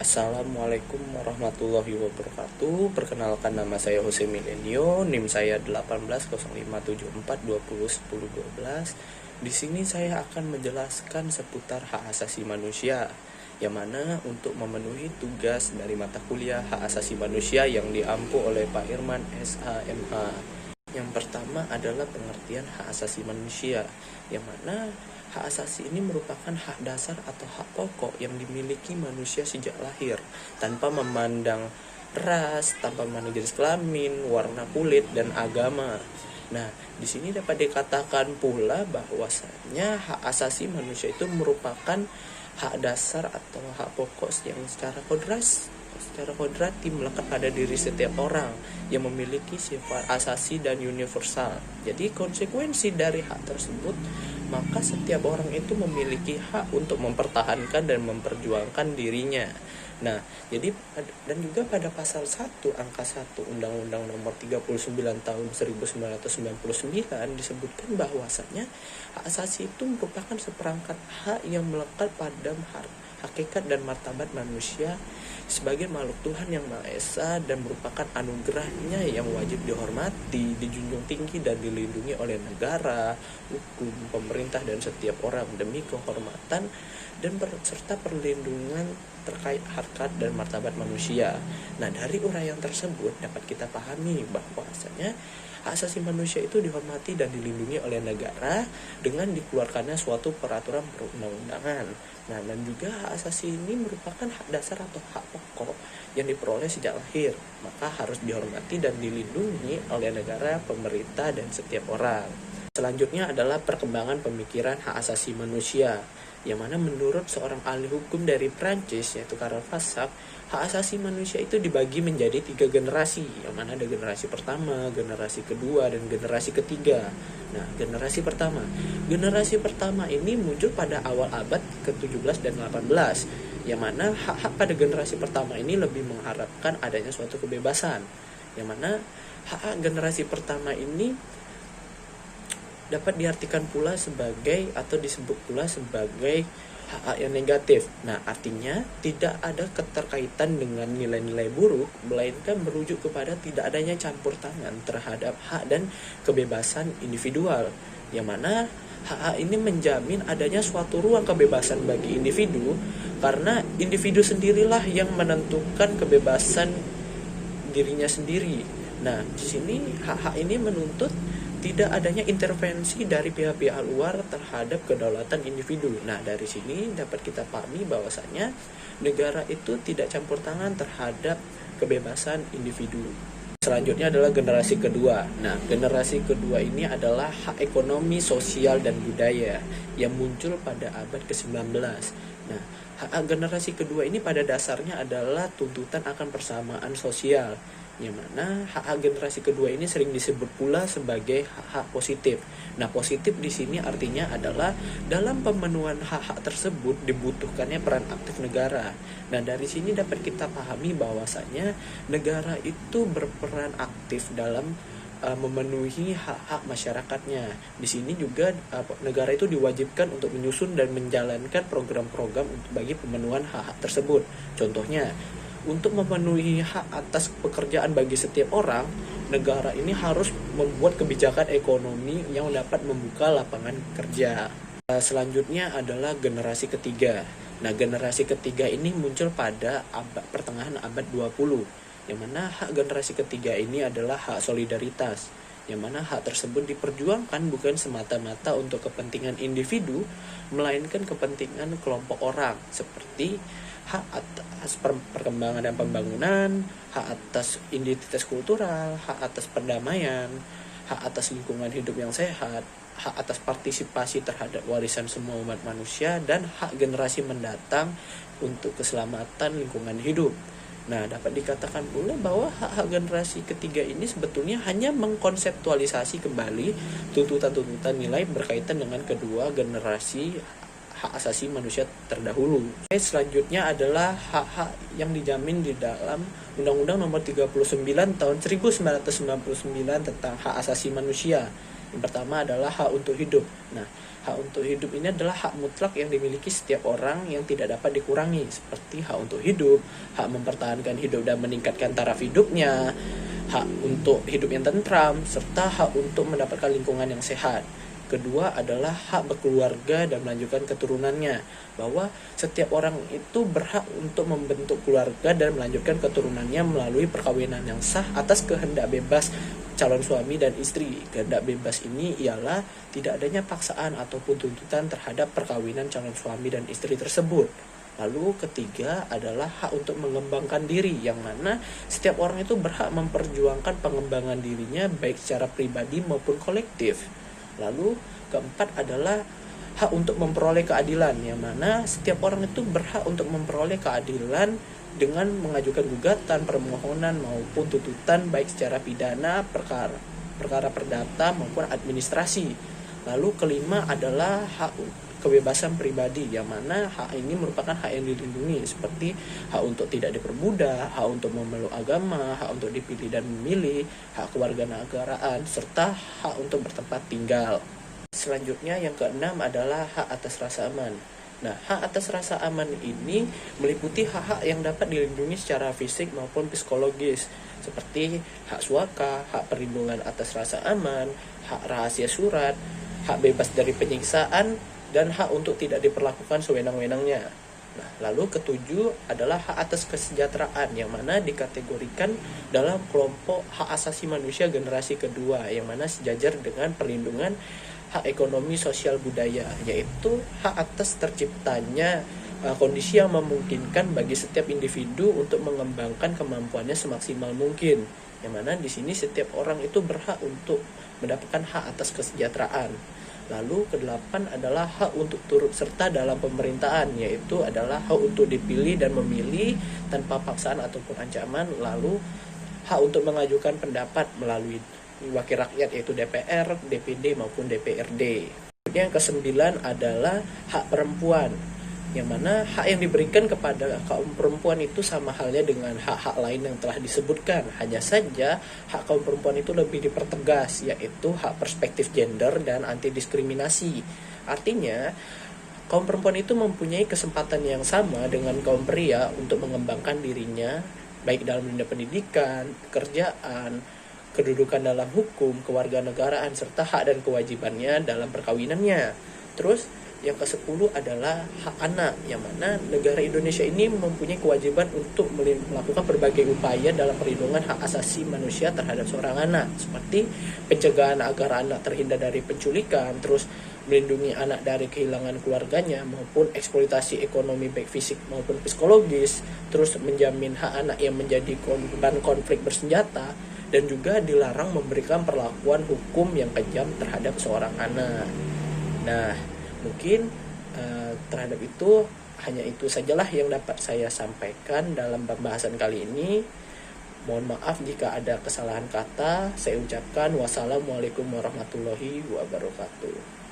Assalamualaikum warahmatullahi wabarakatuh. Perkenalkan, nama saya Jose Milenio, NIM saya 180574201012. Di sini saya akan menjelaskan seputar hak asasi manusia, yang mana untuk memenuhi tugas dari mata kuliah hak asasi manusia yang diampu oleh Pak Irman SHMH. Yang pertama adalah pengertian hak asasi manusia, yang mana hak asasi ini merupakan hak dasar atau hak pokok yang dimiliki manusia sejak lahir, tanpa memandang ras, tanpa memandang jenis kelamin, warna kulit, dan agama. Nah, di sini dapat dikatakan pula bahwasanya hak asasi manusia itu merupakan hak dasar atau hak pokok yang secara kodrati melekat pada diri setiap orang yang memiliki sifat asasi dan universal. Jadi konsekuensi dari hak tersebut, maka setiap orang itu memiliki hak untuk mempertahankan dan memperjuangkan dirinya. Nah, jadi dan juga pada pasal 1 angka 1 Undang-Undang Nomor 39 Tahun 1999 disebutkan bahwasanya hak asasi itu merupakan seperangkat hak yang melekat pada hakikat dan martabat manusia sebagai makhluk Tuhan yang Maha Esa, dan merupakan anugerahnya yang wajib dihormati, dijunjung tinggi, dan dilindungi oleh negara, hukum, pemerintah, dan setiap orang demi kehormatan dan serta perlindungan terkait harkat dan martabat manusia. Nah, dari uraian tersebut dapat kita pahami bahwasanya hak asasi manusia itu dihormati dan dilindungi oleh negara dengan dikeluarkannya suatu peraturan perundang-undangan. Nah, dan juga hak asasi ini merupakan hak dasar atau hak pokok yang diperoleh sejak lahir, maka harus dihormati dan dilindungi oleh negara, pemerintah, dan setiap orang. Selanjutnya adalah perkembangan pemikiran hak asasi manusia, yang mana menurut seorang ahli hukum dari Prancis yaitu Karl Vasak, hak asasi manusia itu dibagi menjadi 3 generasi, yang mana ada generasi pertama, generasi kedua, dan generasi ketiga. Nah, generasi pertama ini muncul pada awal abad ke-17 dan 18, yang mana hak-hak pada generasi pertama ini lebih mengharapkan adanya suatu kebebasan, yang mana hak generasi pertama ini dapat diartikan pula sebagai atau disebut pula sebagai hak yang negatif. Nah, artinya tidak ada keterkaitan dengan nilai-nilai buruk, melainkan merujuk kepada tidak adanya campur tangan terhadap hak dan kebebasan individual, yang mana hak ini menjamin adanya suatu ruang kebebasan bagi individu, karena individu sendirilah yang menentukan kebebasan dirinya sendiri. Nah, di sini hak ini menuntut tidak adanya intervensi dari pihak-pihak luar terhadap kedaulatan individu. Nah, dari sini dapat kita pahami bahwasanya negara itu tidak campur tangan terhadap kebebasan individu. Selanjutnya adalah generasi kedua. Nah, generasi kedua ini adalah hak ekonomi, sosial, dan budaya yang muncul pada abad ke-19. Nah, hak generasi kedua ini pada dasarnya adalah tuntutan akan persamaan sosial, yang mana hak generasi kedua ini sering disebut pula sebagai hak positif. Nah, positif di sini artinya adalah dalam pemenuhan hak-hak tersebut dibutuhkannya peran aktif negara. Nah, dari sini dapat kita pahami bahwasanya negara itu berperan aktif dalam memenuhi hak-hak masyarakatnya. Di sini juga negara itu diwajibkan untuk menyusun dan menjalankan program-program bagi pemenuhan hak-hak tersebut. Contohnya, untuk memenuhi hak atas pekerjaan bagi setiap orang, negara ini harus membuat kebijakan ekonomi yang dapat membuka lapangan kerja. Selanjutnya adalah generasi ketiga. Nah, generasi ketiga ini muncul pada pertengahan abad 20, yang mana hak generasi ketiga ini adalah hak solidaritas, yang mana hak tersebut diperjuangkan bukan semata-mata untuk kepentingan individu, melainkan kepentingan kelompok orang, seperti hak atas perkembangan dan pembangunan, hak atas identitas kultural, hak atas perdamaian, hak atas lingkungan hidup yang sehat, hak atas partisipasi terhadap warisan semua umat manusia, dan hak generasi mendatang untuk keselamatan lingkungan hidup. Nah, dapat dikatakan pula bahwa hak generasi ketiga ini sebetulnya hanya mengkonseptualisasi kembali tuntutan-tuntutan nilai berkaitan dengan kedua generasi hak asasi manusia terdahulu. Selanjutnya adalah hak-hak yang dijamin di dalam Undang-Undang Nomor 39 Tahun 1999 tentang hak asasi manusia. Yang pertama adalah hak untuk hidup. Nah, Hak untuk hidup ini adalah hak mutlak yang dimiliki setiap orang yang tidak dapat dikurangi, seperti hak untuk hidup, hak mempertahankan hidup dan meningkatkan taraf hidupnya, hak untuk hidup yang tentram, serta hak untuk mendapatkan lingkungan yang sehat. Kedua adalah hak berkeluarga dan melanjutkan keturunannya, bahwa setiap orang itu berhak untuk membentuk keluarga dan melanjutkan keturunannya melalui perkawinan yang sah atas kehendak bebas calon suami dan istri. Kehendak bebas ini ialah tidak adanya paksaan ataupun tuntutan terhadap perkawinan calon suami dan istri tersebut. Lalu ketiga adalah hak untuk mengembangkan diri, yang mana setiap orang itu berhak memperjuangkan pengembangan dirinya baik secara pribadi maupun kolektif. Lalu keempat adalah hak untuk memperoleh keadilan, yang mana setiap orang itu berhak untuk memperoleh keadilan dengan mengajukan gugatan, permohonan maupun tuntutan baik secara pidana, perkara perdata maupun administrasi. Lalu kelima adalah hak kebebasan pribadi, yang mana hak ini merupakan hak yang dilindungi, seperti hak untuk tidak diperbudak, hak untuk memeluk agama, hak untuk dipilih dan memilih, hak kewarganegaraan, serta hak untuk bertempat tinggal. Selanjutnya yang keenam adalah hak atas rasa aman. Nah, hak atas rasa aman ini meliputi hak-hak yang dapat dilindungi secara fisik maupun psikologis, seperti hak suaka, hak perlindungan atas rasa aman, hak rahasia surat, hak bebas dari penyiksaan, dan hak untuk tidak diperlakukan sewenang-wenangnya. Nah, lalu ketujuh adalah hak atas kesejahteraan, yang mana dikategorikan dalam kelompok hak asasi manusia generasi kedua, yang mana sejajar dengan perlindungan hak ekonomi sosial budaya, yaitu hak atas terciptanya kondisi yang memungkinkan bagi setiap individu untuk mengembangkan kemampuannya semaksimal mungkin, yang mana di sini setiap orang itu berhak untuk mendapatkan hak atas kesejahteraan. Lalu kedelapan adalah hak untuk turut serta dalam pemerintahan, yaitu adalah hak untuk dipilih dan memilih tanpa paksaan ataupun ancaman. Lalu hak untuk mengajukan pendapat melalui wakil rakyat, yaitu DPR, DPD maupun DPRD. Yang kesembilan adalah hak perempuan, yang mana hak yang diberikan kepada kaum perempuan itu sama halnya dengan hak-hak lain yang telah disebutkan. Hanya saja hak kaum perempuan itu lebih dipertegas, yaitu hak perspektif gender dan anti diskriminasi. Artinya kaum perempuan itu mempunyai kesempatan yang sama dengan kaum pria untuk mengembangkan dirinya baik dalam dunia pendidikan, pekerjaan, kedudukan dalam hukum, kewarganegaraan, serta hak dan kewajibannya dalam perkawinannya. Terus yang ke-10 adalah hak anak, yang mana negara Indonesia ini mempunyai kewajiban untuk melakukan berbagai upaya dalam perlindungan hak asasi manusia terhadap seorang anak, seperti pencegahan agar anak terhindar dari penculikan, terus melindungi anak dari kehilangan keluarganya, maupun eksploitasi ekonomi baik fisik maupun psikologis, terus menjamin hak anak yang menjadi korban konflik bersenjata, dan juga dilarang memberikan perlakuan hukum yang kejam terhadap seorang anak. Nah, mungkin terhadap itu hanya itu sajalah yang dapat saya sampaikan dalam pembahasan kali ini. Mohon maaf jika ada kesalahan kata. Saya ucapkan wassalamualaikum warahmatullahi wabarakatuh.